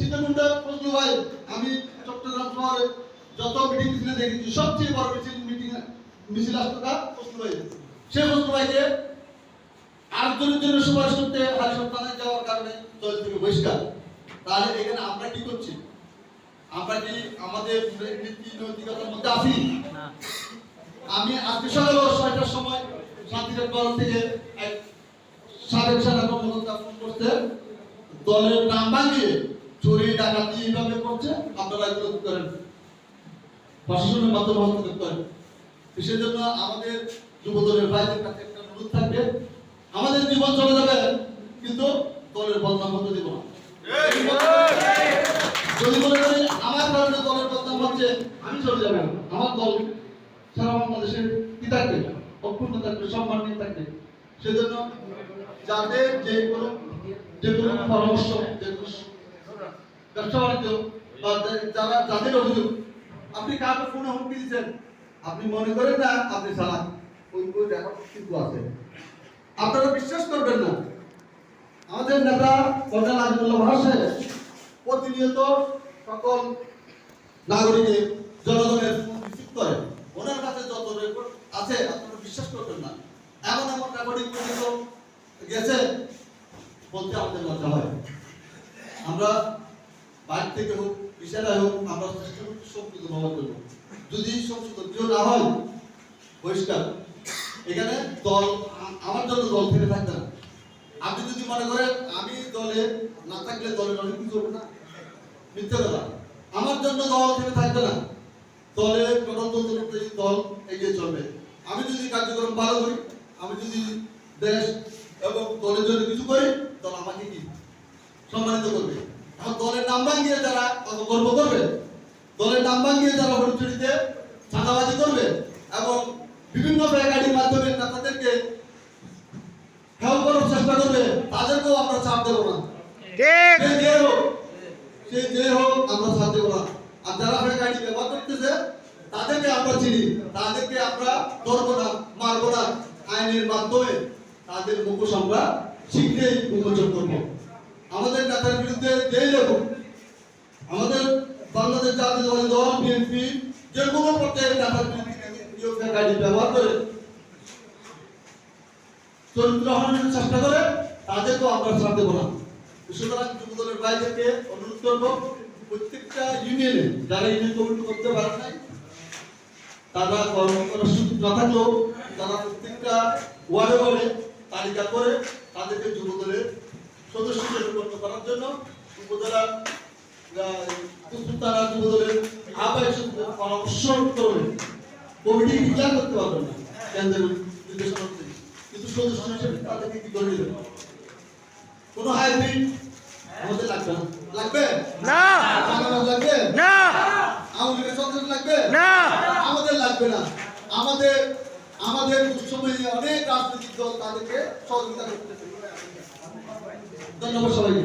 সীতাকুণ্ডা ফজলু ভাই, আমি চট্টগ্রাম শহরে যত মিটিং মিছিলে দেখেছি সবচেয়ে বড় মিছিল আসতো ফজলু ভাই। সে ফজলু ভাইকে আরেকজনের জন্য সুপারিশ করতে হারিশন থানায় যাওয়ার কারণে দল থেকে বহিষ্কার। তাহলে এখানে আমরা কি করছি? আমরা কি আমাদের নীতি নৈতিকতার মধ্যে আছি? আমি আজকে সকাল ৬টার সময় শান্তিরাম দল থেকে এক সাবেক সেনা কর্মকর্তা ফোন করতে, দলের নাম ভাঙিয়ে চুরি ডাকাতি এইভাবে করছে, আপনারা এগুলো করেন, প্রশাসনের মাধ্যমে হস্তক্ষেপ করেন। সেজন্য আমাদের যুব দলের ভাইদের কাছে একটা অনুরোধ থাকবে, আমাদের জীবন চলে যাবে কিন্তু দলের বদনাম হতে দেব না। যদি মনে করি আমার কারণে দলের বদনাম হচ্ছে, আমি চলে যাবো, আমার দল সারা বাংলাদেশের কি থাকবে, অক্ষুণ্ণ থাকবে, সম্মান নিয়ে থাকবে। সেজন্য যাদের যে কোনো পরামর্শ, যে কোনো ব্যবসা বাণিজ্য বা যারা যাদের অভিযোগ, আপনি কাউকে ফোনে হুমকি দিচ্ছেন, আপনি মনে করেন না আপনি চালাক, ওই রেকর্ড কিন্তু আছে, আপনারা বিশ্বাস করবেন না। আমাদের নেতা কর্নেল আজিমুল্লাহ ভাষায় প্রতিনিয়ত সকল নাগরিকের জনগণের রিসিভ করে, ওনার কাছে যত রেকর্ড আছে আপনারা বিশ্বাস করবেন না। এমন এমন রেকর্ডিং পর্যন্ত গেছে, বলতে আমাদের লজ্জা হয়। আমরা বাইরে থেকে হোক, ইশারায় হোক, আমরা চেষ্টা করছি সংযুক্ত ব্যবহার করব। যদি সংযুক্ত কেউ না হয়, বহিষ্কার। এখানে দল আমার জন্য দল থেকে থাকবে না। আপনি যদি মনে করেন আমি দলে না থাকলে দলের অনেক কিছু হবে না, মিথ্যা কথা। আমার জন্য দল থেকে থাকবে না, দলের গণতন্ত্র অনুযায়ী দল এগিয়ে চলবে। আমি যদি কার্যক্রম ভালো করি, আমি যদি দেশ এবং দলের জন্য কিছু করি, দল আমাকে কি সম্মানিত করবে। আমার দলের নাম ভাঙিয়ে যারা গর্ব করবে, দলের নাম ভাঙিয়ে যারা হরিচুরিতে চাঁদাবাজি করবে এবং বিভিন্ন ব্যাগাড়ির মাধ্যমে নেতাদেরকে হেল্প করার চেষ্টা করবে, তাদেরকেও আমরা চাপ দেবো না। সে যে হোক আমরা চাপ দেবো না। আর যারা ব্যাগাড়ি ব্যবহার করতেছে তাদেরকে আমরা চিনি, তাদেরকে আমরা ধরবো না, মারবো না। আইনের মাধ্যমে তাদের মুখোশ আমরা শীঘ্রই উন্মোচন করবো। আমাদের নেতার বিরুদ্ধে যেই লোক, আমাদের বাংলাদেশ জাতীয়তাবাদী দল বিএনপি যে কোনো পর্যায়ে নেতার বিরুদ্ধে গাড়ি ব্যবহার করে চরিত্র হননের চেষ্টা করে, তাদেরকেও আমরা ছাড় দেবো না। সুতরাং যুব দলের ভাইদেরকে অনুরোধ করবো, প্রত্যেকটা ইউনিয়নে যারা ইউনিয়ন কমিটি করতে পারেন নাই, তারা কর্ম করার সুযোগ না থাকলেও তারা প্রত্যেকটা ওয়ার্ডে ওয়ার্ডে তালিকা করে তাদেরকে যুব দলের সদস্য পরিণত করার জন্য উপজেলা তারা যুব দলের আহ্বায়ক পরামর্শ করবে। কমিটি ডিক্লেয়ার করতে পারবেন না কেন্দ্রের নির্দেশনা অনুযায়ী, কিন্তু সদস্য হিসেবে তাদেরকে কি করে দেবেন? কোনো হাইব্রিড আমাদের লাগবে না, লাগবে না, লাগবে না, আমাদের সদস্য লাগবে না, আমাদের লাগবে না। আমাদের দুঃসময়ে অনেক রাজনৈতিক দল তাদেরকে সহযোগিতা করতে। ধন্যবাদ সবাইকে।